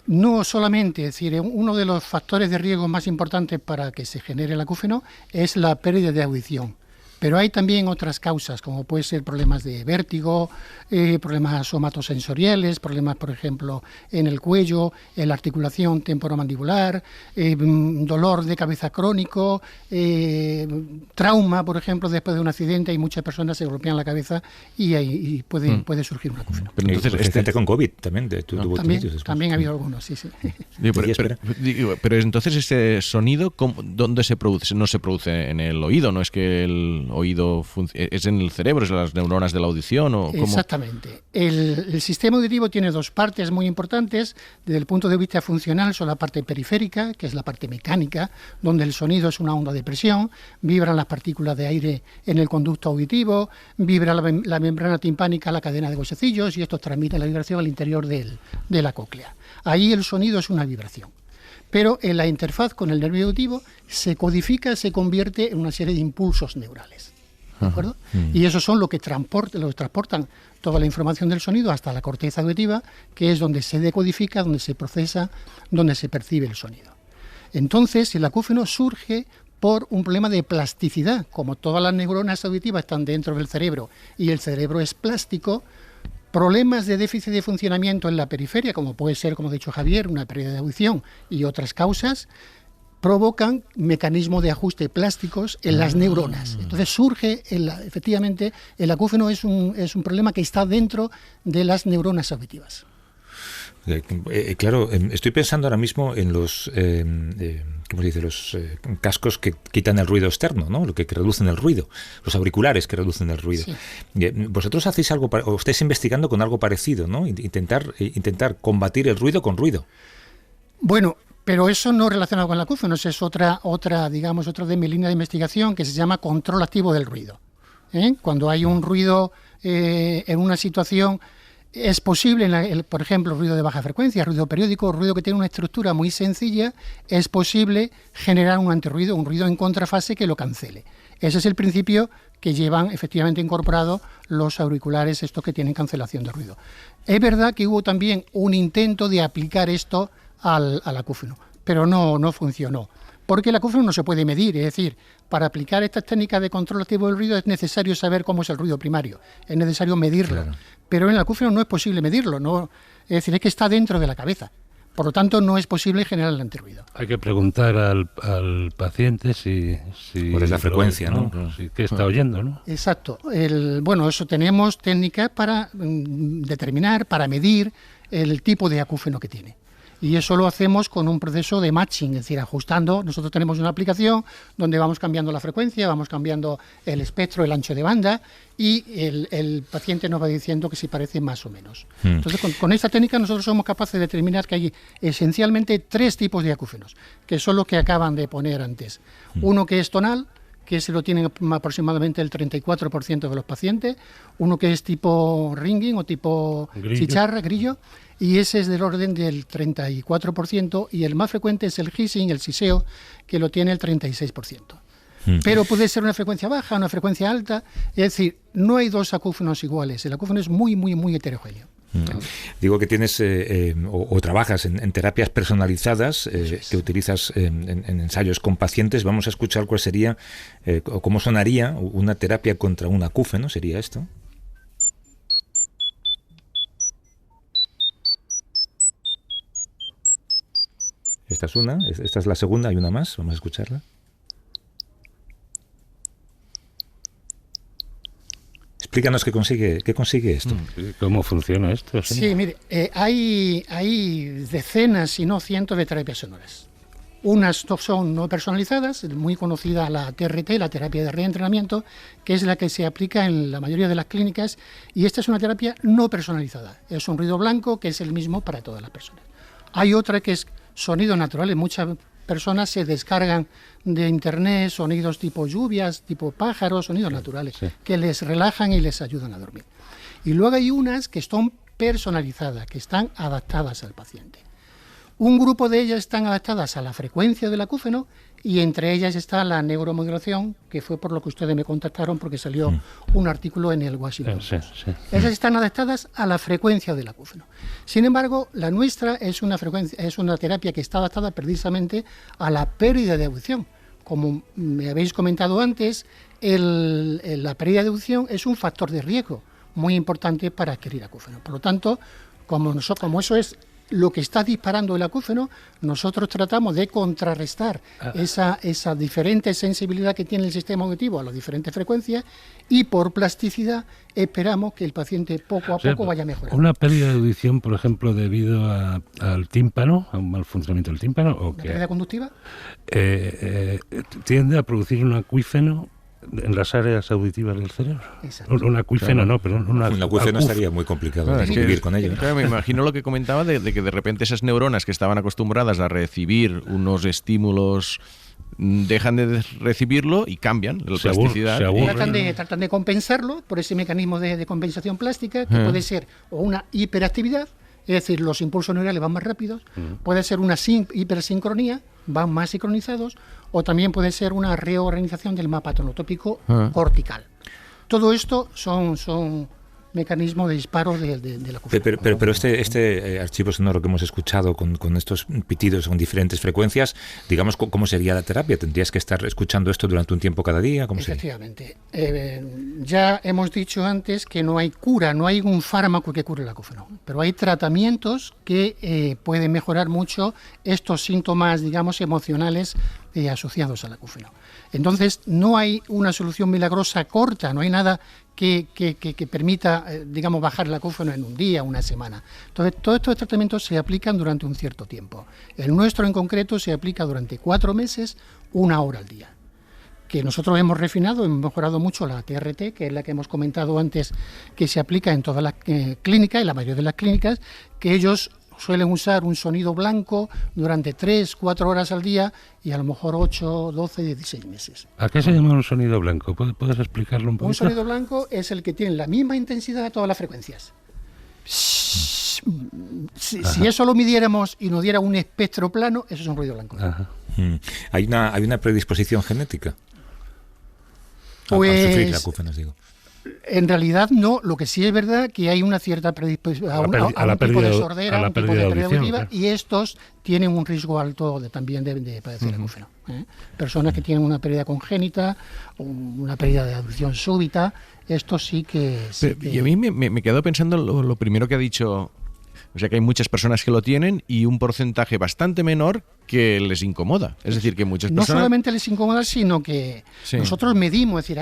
No solamente, es decir, uno de los factores de riesgo más importantes para que se genere el acúfeno es la pérdida de audición. Pero hay también otras causas, como puede ser problemas de vértigo, problemas somatosensoriales, problemas, por ejemplo, en el cuello, en la articulación temporomandibular, dolor de cabeza crónico, trauma, por ejemplo, después de un accidente. Hay muchas personas que se golpean la cabeza y puede surgir un acúfeno. Pero entonces, gente con COVID también. También ha habido algunos, sí. Pero entonces este sonido, ¿dónde se produce? No se produce en el oído, no es que el oído es en el cerebro, es en las neuronas de la audición, ¿o cómo? Exactamente. El sistema auditivo tiene dos partes muy importantes desde el punto de vista funcional. Son la parte periférica, que es la parte mecánica, donde el sonido es una onda de presión, vibran las partículas de aire en el conducto auditivo, vibra la membrana timpánica, la cadena de huesecillos, y esto transmite la vibración al interior de la cóclea. Ahí el sonido es una vibración. Pero en la interfaz con el nervio auditivo se codifica, se convierte en una serie de impulsos neurales. ¿De acuerdo? Y esos son lo que transportan toda la información del sonido hasta la corteza auditiva, que es donde se decodifica, donde se procesa, donde se percibe el sonido. Entonces, el acúfeno surge por un problema de plasticidad. Como todas las neuronas auditivas están dentro del cerebro y el cerebro es plástico, problemas de déficit de funcionamiento en la periferia, como puede ser, como ha dicho Javier, una pérdida de audición y otras causas, provocan mecanismos de ajuste plásticos en las neuronas. Entonces surge, efectivamente, el acúfeno es un problema que está dentro de las neuronas auditivas. Claro, estoy pensando ahora mismo en los ¿cómo se dice? Los cascos que quitan el ruido externo, ¿no? Lo que reducen el ruido, los auriculares que reducen el ruido. Sí. Vosotros hacéis algo, o estáis investigando con algo parecido, ¿no? Intentar combatir el ruido con ruido. Bueno, pero eso no relacionado con el acúfeno, es otra de mi línea de investigación, que se llama control activo del ruido. Cuando hay un ruido en una situación, es posible, por ejemplo, ruido de baja frecuencia, ruido periódico, ruido que tiene una estructura muy sencilla, es posible generar un antirruido, un ruido en contrafase que lo cancele. Ese es el principio que llevan efectivamente incorporado los auriculares, estos que tienen cancelación de ruido. Es verdad que hubo también un intento de aplicar esto al acúfeno, pero no funcionó. Porque el acúfeno no se puede medir, es decir, para aplicar estas técnicas de control activo del ruido es necesario saber cómo es el ruido primario, es necesario medirlo, claro. Pero en el acúfeno no es posible medirlo, no, es decir, es que está dentro de la cabeza, por lo tanto no es posible generar el antirruido. Hay que preguntar al paciente si cuál es la frecuencia, ¿no? ¿Qué está oyendo, no? Exacto. Eso tenemos técnicas para determinar, para medir el tipo de acúfeno que tiene. Y eso lo hacemos con un proceso de matching, es decir, ajustando. Nosotros tenemos una aplicación donde vamos cambiando la frecuencia, vamos cambiando el espectro, el ancho de banda, y el paciente nos va diciendo que si parece más o menos. Entonces, con esta técnica nosotros somos capaces de determinar que hay esencialmente 3 tipos de acúfenos, que son los que acaban de poner antes. Uno que es tonal, que se lo tienen aproximadamente el 34% de los pacientes, uno que es tipo ringing o tipo chicharra, grillo, y ese es del orden del 34%, y el más frecuente es el hissing, el siseo, que lo tiene el 36%. Pero puede ser una frecuencia baja, una frecuencia alta, es decir, no hay 2 acúfenos iguales, el acúfeno es muy, muy, muy heterogéneo. Digo que tienes o trabajas en terapias personalizadas que utilizas en ensayos con pacientes. Vamos a escuchar cuál sería o cómo sonaría una terapia contra un acúfeno, ¿sería esto? Esta es una, esta es la segunda, hay una más, vamos a escucharla. Explícanos qué consigue esto. ¿Cómo funciona esto? Sí, mire, hay decenas, si no cientos de terapias sonoras. Unas son no personalizadas, muy conocida la TRT, la terapia de reentrenamiento, que es la que se aplica en la mayoría de las clínicas, y esta es una terapia no personalizada. Es un ruido blanco que es el mismo para todas las personas. Hay otra que es sonidos naturales. Muchas personas se descargan de internet sonidos tipo lluvias, tipo pájaros, sonidos naturales, que les relajan y les ayudan a dormir. Y luego hay unas que son personalizadas, que están adaptadas al paciente. Un grupo de ellas están adaptadas a la frecuencia del acúfeno y entre ellas está la neuromodulación, que fue por lo que ustedes me contactaron porque salió un artículo en el Washington Post. Esas están adaptadas a la frecuencia del acúfeno. Sin embargo, la nuestra es una terapia que está adaptada precisamente a la pérdida de audición. Como me habéis comentado antes, la pérdida de audición es un factor de riesgo muy importante para adquirir acúfeno. Por lo tanto, como eso es lo que está disparando el acúfeno, nosotros tratamos de contrarrestar esa diferente sensibilidad que tiene el sistema auditivo a las diferentes frecuencias y por plasticidad esperamos que el paciente poco a poco vaya mejorando. Una pérdida de audición, por ejemplo, debido al tímpano, a un mal funcionamiento del tímpano, ¿o qué? ¿Pérdida conductiva? Tiende a producir un acuífeno en las áreas auditivas del cerebro. Exacto. Un acuífeno, claro. no, perdón. Un acuífeno estaría muy complicado vivir con ello. Claro, me imagino lo que comentaba de que de repente esas neuronas que estaban acostumbradas a recibir unos estímulos dejan de recibirlo y cambian la plasticidad. Tratan de compensarlo por ese mecanismo de compensación plástica, que puede ser o una hiperactividad, es decir, los impulsos neurales van más rápidos, puede ser una hipersincronía, van más sincronizados, o también puede ser una reorganización del mapa tonotópico cortical. Todo esto son mecanismos de disparo de la acúfeno. Pero este archivo sonoro que hemos escuchado con estos pitidos con diferentes frecuencias, digamos, ¿cómo sería la terapia? ¿Tendrías que estar escuchando esto durante un tiempo cada día? ¿Cómo Efectivamente. Ya hemos dicho antes que no hay cura, no hay un fármaco que cure el acúfeno, pero hay tratamientos que pueden mejorar mucho estos síntomas, digamos, emocionales asociados al acúfeno. Entonces, no hay una solución milagrosa corta, no hay nada que permita, digamos, bajar el acúfeno en un día, una semana. Entonces, todos estos tratamientos se aplican durante un cierto tiempo. El nuestro en concreto se aplica durante 4 meses, 1 hora al día. Que nosotros hemos refinado, hemos mejorado mucho la TRT, que es la que hemos comentado antes, que se aplica en todas las clínicas, en la mayoría de las clínicas, que ellos suelen usar un sonido blanco durante 3-4 horas al día y a lo mejor 8, 12, 16 meses. ¿A qué se llama un sonido blanco? ¿Puedes explicarlo un poquito? Un sonido blanco es el que tiene la misma intensidad a todas las frecuencias. Si eso lo midiéramos y nos diera un espectro plano, eso es un ruido blanco. ¿Hay una predisposición genética? Pues, a sufrir la acúfeno, digo. En realidad no, lo que sí es verdad que hay una cierta predisposición a un tipo de sordera, a un tipo de pérdida auditiva, y estos tienen un riesgo alto también de padecer acúfeno. Personas que tienen una pérdida congénita, una pérdida de audición súbita, esto sí que... Y a mí me quedo pensando lo primero que ha dicho. O sea que hay muchas personas que lo tienen y un porcentaje bastante menor que les incomoda. Es decir, que muchas personas... No solamente les incomoda, sino que nosotros medimos, es decir,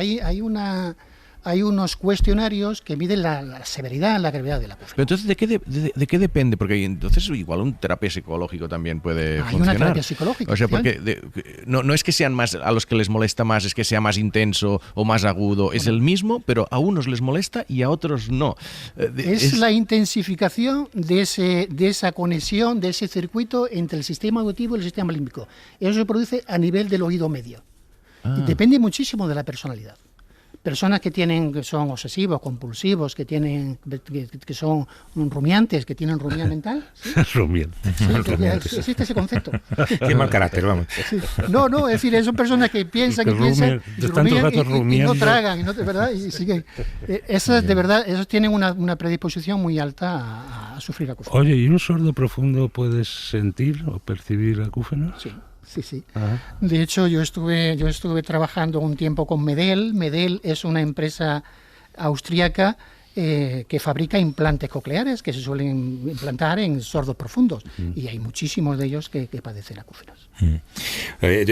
hay unos cuestionarios que miden la severidad, la gravedad de la acúfeno. Pero entonces, ¿de qué depende? Porque entonces igual un terapia psicológico también puede funcionar. Hay una terapia psicológica. O sea, porque no es que sean más, a los que les molesta más, es que sea más intenso o más agudo. Es el mismo, pero a unos les molesta y a otros no. Es la intensificación de esa conexión, de ese circuito entre el sistema auditivo y el sistema límbico. Eso se produce a nivel del oído medio. Y depende muchísimo de la personalidad. Personas que son obsesivos, compulsivos, que son rumiantes, que tienen rumia mental. ¿Sí? Rumiante. Sí, existe ese concepto. Qué mal carácter, vamos. Sí. No, es decir, son personas que piensan y piensan y no tragan, ¿verdad? Y siguen. Esas, de verdad, esos tienen una predisposición muy alta a sufrir acúfeno. Oye, ¿y un sordo profundo puedes sentir o percibir acúfeno? Sí. Sí. De hecho, yo estuve trabajando un tiempo con Medel. Medel es una empresa austríaca que fabrica implantes cocleares que se suelen implantar en sordos profundos. Y hay muchísimos de ellos que padecen acúfenos.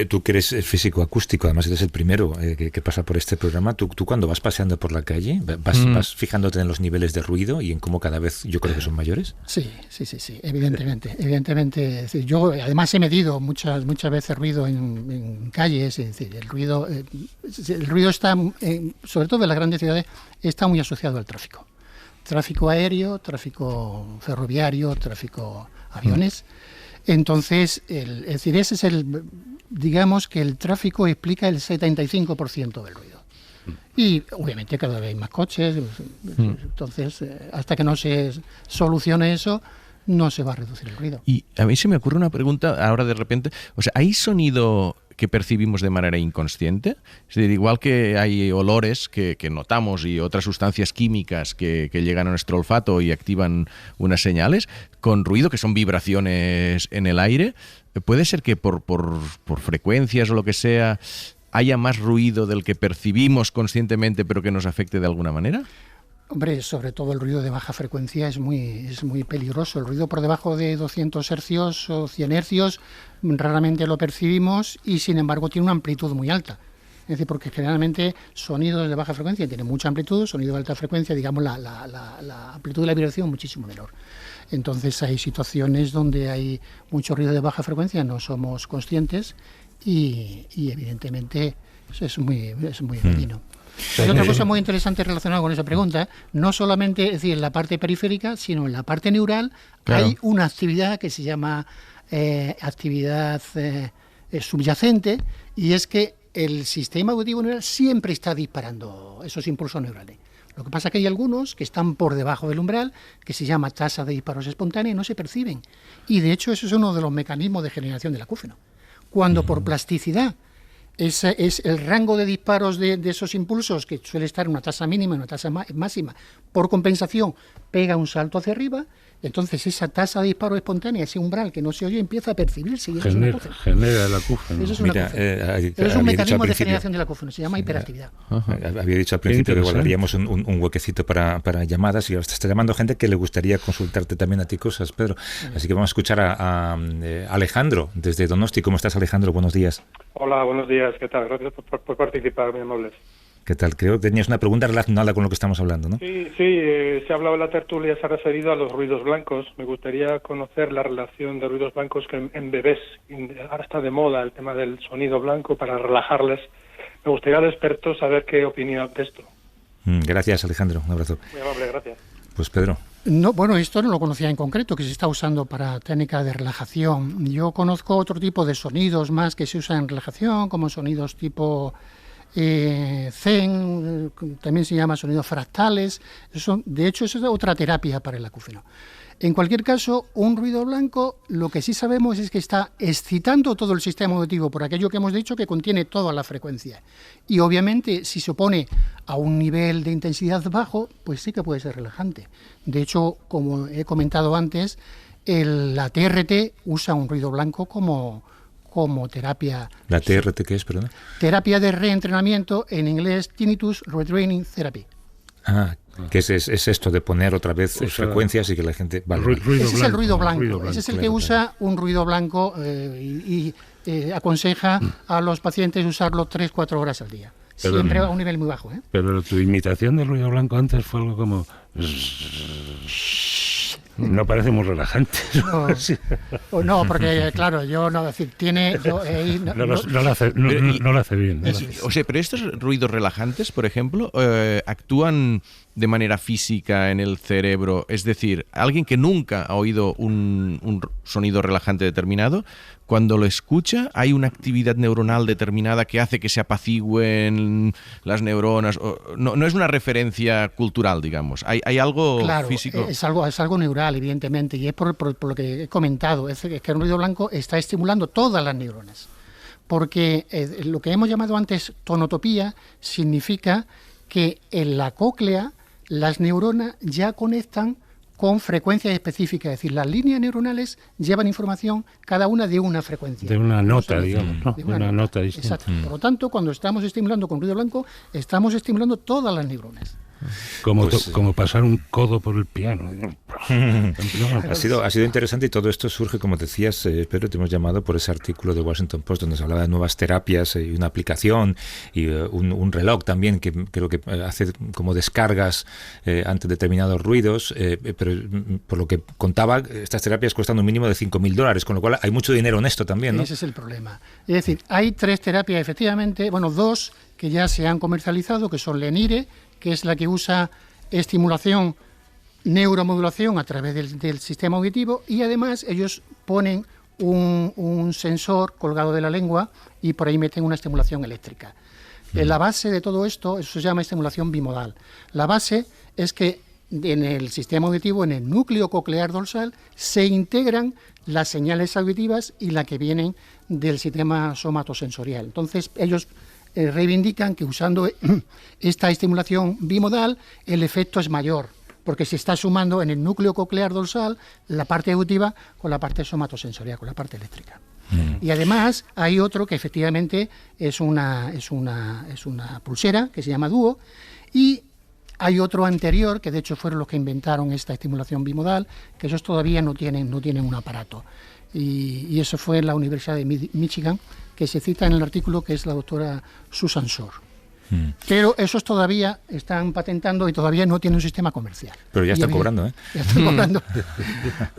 Tú que eres físico acústico, además eres el primero que pasa por este programa. ¿Tú cuando vas paseando por la calle, vas fijándote en los niveles de ruido y en cómo cada vez yo creo que son mayores? Sí, evidentemente. Es decir, yo además he medido muchas veces ruido en calles. Es decir, el ruido está, sobre todo en las grandes ciudades, está muy asociado al tráfico. Tráfico aéreo, tráfico ferroviario, tráfico aviones. Entonces, es decir, ese es digamos que el tráfico explica el 75% del ruido. Y obviamente cada vez hay más coches, entonces hasta que no se solucione eso, no se va a reducir el ruido. Y a mí se me ocurre una pregunta ahora de repente, o sea, ¿hay sonido que percibimos de manera inconsciente? Es decir, igual que hay olores que notamos y otras sustancias químicas que llegan a nuestro olfato y activan unas señales, con ruido, que son vibraciones en el aire, ¿puede ser que por frecuencias o lo que sea haya más ruido del que percibimos conscientemente pero que nos afecte de alguna manera? Hombre, sobre todo el ruido de baja frecuencia es muy peligroso. El ruido por debajo de 200 hercios o 100 hercios raramente lo percibimos y sin embargo tiene una amplitud muy alta. Es decir, porque generalmente sonidos de baja frecuencia tienen mucha amplitud, sonido de alta frecuencia, digamos, la amplitud de la vibración es muchísimo menor. Entonces hay situaciones donde hay mucho ruido de baja frecuencia, no somos conscientes y evidentemente es muy dañino. Hay otra cosa muy interesante relacionada con esa pregunta, no solamente es decir, en la parte periférica, sino en la parte neural. Claro. Hay una actividad que se llama actividad subyacente, y es que el sistema auditivo neural siempre está disparando esos impulsos neurales. Lo que pasa es que hay algunos que están por debajo del umbral, que se llama tasa de disparos espontánea, y no se perciben. Y de hecho eso es uno de los mecanismos de generación del acúfeno. Cuando por plasticidad es el rango de disparos de esos impulsos, que suele estar en una tasa mínima, en una tasa máxima, por compensación pega un salto hacia arriba, entonces esa tasa de disparo espontánea, ese umbral que no se oye, empieza a percibirse. Y genera el acúfeno. Eso es un mecanismo de generación del acúfeno, se llama hiperactividad. Había dicho al principio que guardaríamos un huequecito para llamadas, y ahora te está llamando gente que le gustaría consultarte también a ti cosas, Pedro. Así que vamos a escuchar a Alejandro desde Donosti. ¿Cómo estás, Alejandro? Buenos días. Hola, buenos días. ¿Qué tal? Gracias por participar, muy amables. ¿Qué tal? Creo que tenías una pregunta relacionada con lo que estamos hablando, ¿no? Sí, se ha hablado en la tertulia, se ha referido a los ruidos blancos. Me gustaría conocer la relación de ruidos blancos en bebés. Ahora está de moda el tema del sonido blanco para relajarles. Me gustaría al experto saber qué opinión de esto. Gracias, Alejandro. Un abrazo. Muy amable, gracias. Pues Pedro. No, bueno, esto no lo conocía en concreto, que se está usando para técnicas de relajación. Yo conozco otro tipo de sonidos más que se usan en relajación, como sonidos tipo Zen, también se llama sonidos fractales. De hecho, eso es otra terapia para el acúfeno. En cualquier caso, un ruido blanco, lo que sí sabemos es que está excitando todo el sistema auditivo, por aquello que hemos dicho que contiene toda la frecuencia. Y obviamente, si se pone a un nivel de intensidad bajo, pues sí que puede ser relajante. De hecho, como he comentado antes, la TRT usa un ruido blanco como terapia. ¿La TRT qué es, perdón? Terapia de reentrenamiento, en inglés Tinnitus Retraining Therapy. Que es esto de poner otra vez frecuencias y que la gente... Ese es el ruido blanco. Ese es el que usa un ruido blanco y aconseja a los pacientes usarlo 3-4 horas al día. Siempre a un nivel muy bajo. Pero tu imitación del ruido blanco antes fue algo como... No parece muy relajante. No, porque claro, yo no decir, tiene... No lo hace bien. O sea, pero estos ruidos relajantes, por ejemplo, actúan de manera física en el cerebro. Es decir, alguien que nunca ha oído un sonido relajante determinado, cuando lo escucha, hay una actividad neuronal determinada que hace que se apacigüen las neuronas. No es una referencia cultural, digamos. Hay algo físico. Es algo neural, evidentemente, y es por lo que he comentado. Es que el ruido blanco está estimulando todas las neuronas. Porque lo que hemos llamado antes tonotopía significa que en la cóclea las neuronas ya conectan con frecuencias específicas, es decir, las líneas neuronales llevan información cada una de una frecuencia. De una nota, digamos, ¿no? De una nota distinta. Exacto. Por lo tanto, cuando estamos estimulando con ruido blanco, estamos estimulando todas las neuronas. Como pasar un codo por el piano. Ha sido interesante, y todo esto surge, como decías, Pedro, te hemos llamado por ese artículo de Washington Post donde se hablaba de nuevas terapias y una aplicación y un reloj también que creo que hace como descargas ante determinados ruidos, pero por lo que contaba, estas terapias cuestan un mínimo de $5.000, con lo cual hay mucho dinero en esto también, ¿no? Ese es el problema. Es decir, hay 3 terapias, efectivamente, 2 que ya se han comercializado, que son Lenire, que es la que usa estimulación, neuromodulación a través del sistema auditivo, y además ellos ponen un sensor colgado de la lengua y por ahí meten una estimulación eléctrica. La base de todo esto, eso se llama estimulación bimodal. La base es que en el sistema auditivo, en el núcleo coclear dorsal, se integran las señales auditivas y las que vienen del sistema somatosensorial. Entonces, ellos reivindican que usando esta estimulación bimodal el efecto es mayor, porque se está sumando en el núcleo coclear dorsal la parte auditiva con la parte somatosensorial, con la parte eléctrica. Y además hay otro que efectivamente es una pulsera que se llama Duo, y hay otro anterior que de hecho fueron los que inventaron esta estimulación bimodal, que esos todavía no tienen un aparato. Y eso fue en la Universidad de Michigan, que se cita en el artículo, que es la doctora Susan Shore. Pero esos todavía están patentando y todavía no tienen un sistema comercial. Pero ya están cobrando, ¿eh? Ya están cobrando.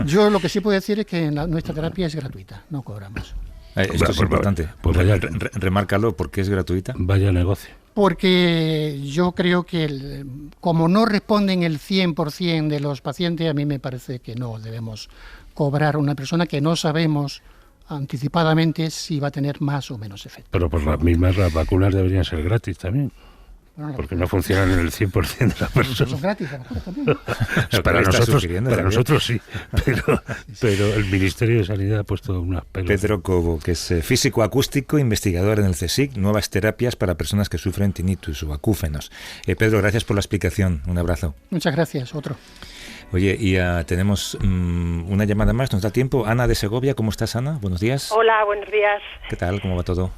Yo lo que sí puedo decir es que nuestra terapia es gratuita, no cobramos. Esto es importante. Pues vaya, remárcalo, ¿por qué es gratuita? Vaya negocio. Porque yo creo que como no responden el 100% de los pacientes, a mí me parece que no debemos cobrar a una persona que no sabemos anticipadamente si va a tener más o menos efecto. Pero por las vacunas deberían ser gratis también. Bueno, porque no funcionan en el 100% de las personas. Son gratis, también. Para nosotros sí, pero el Ministerio de Sanidad ha puesto unas pelos. Pedro Cobo, que es físico acústico, investigador en el CSIC, nuevas terapias para personas que sufren tinnitus o acúfenos. Pedro, gracias por la explicación. Un abrazo. Muchas gracias. Otro. Oye, y tenemos una llamada más, ¿nos da tiempo? Ana de Segovia, ¿cómo estás, Ana? Buenos días. Hola, buenos días. ¿Qué tal? ¿Cómo va todo?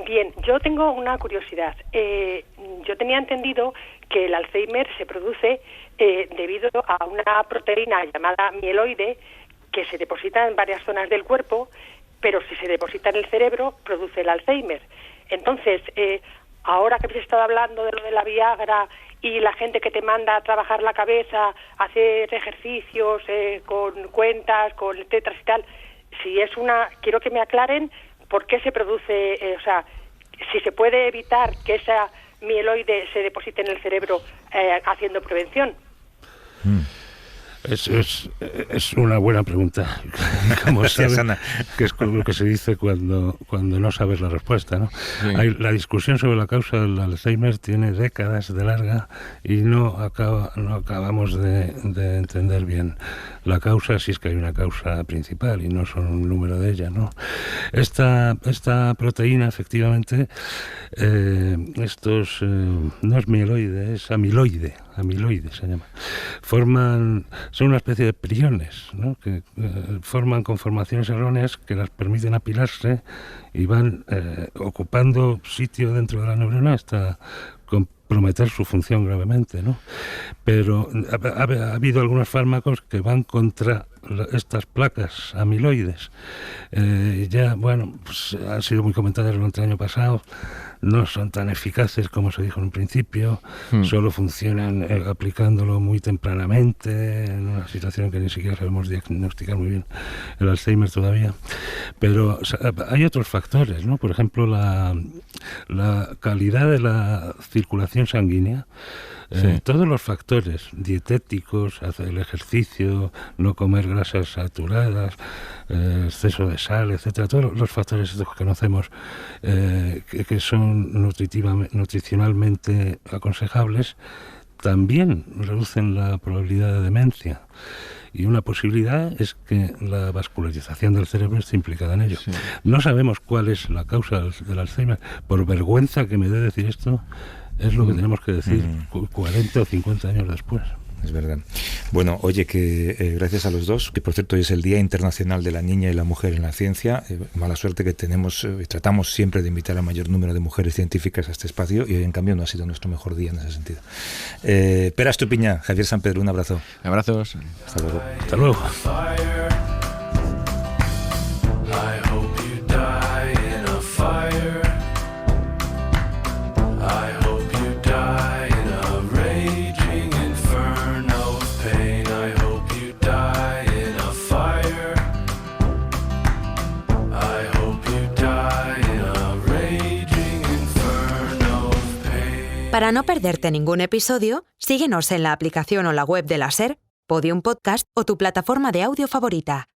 Bien, yo tengo una curiosidad. Yo tenía entendido que el Alzheimer se produce debido a una proteína llamada mieloide que se deposita en varias zonas del cuerpo, pero si se deposita en el cerebro produce el Alzheimer. Entonces, ahora que habéis estado hablando de lo de la Viagra y la gente que te manda a trabajar la cabeza, hacer ejercicios con cuentas, con letras y tal, quiero que me aclaren por qué se produce, si se puede evitar que esa mieloide se deposite en el cerebro haciendo prevención. Es una buena pregunta. Como sabes, que es lo que se dice cuando no sabes la respuesta, ¿no? Sí. La discusión sobre la causa del Alzheimer tiene décadas de larga y no acabamos de entender bien la causa, si es que hay una causa principal y no son un número de ellas, ¿no? Esta proteína, efectivamente, no es mieloide, es amiloide se llama. Son una especie de priones, ¿no? Que forman conformaciones erróneas que las permiten apilarse y van ocupando sitio dentro de la neurona hasta comprometer su función gravemente, ¿no? Pero ha habido algunos fármacos que van contra estas placas amiloides. Pues han sido muy comentadas durante el año pasado, no son tan eficaces como se dijo en un principio, solo funcionan aplicándolo muy tempranamente, en una situación que ni siquiera sabemos diagnosticar muy bien el Alzheimer todavía. Pero hay otros factores, ¿no? Por ejemplo, la calidad de la circulación sanguínea. Sí. Todos los factores dietéticos, hacer el ejercicio, no comer grasas saturadas, exceso de sal, etcétera, todos los factores estos que conocemos que son nutricionalmente aconsejables, también reducen la probabilidad de demencia. Y una posibilidad es que la vascularización del cerebro esté implicada en ello. Sí. No sabemos cuál es la causa del Alzheimer. Por vergüenza que me dé decir esto, es lo que tenemos que decir 40 o 50 años después. Es verdad. Bueno, oye, que gracias a los dos, que por cierto hoy es el Día Internacional de la Niña y la Mujer en la Ciencia. Mala suerte que tenemos y tratamos siempre de invitar al mayor número de mujeres científicas a este espacio y hoy en cambio no ha sido nuestro mejor día en ese sentido. Pera Estupiñán, Javier San Pedro, un abrazo. Abrazos. Hasta luego. Hasta luego. Para no perderte ningún episodio, síguenos en la aplicación o la web de la SER, Podium Podcast o tu plataforma de audio favorita.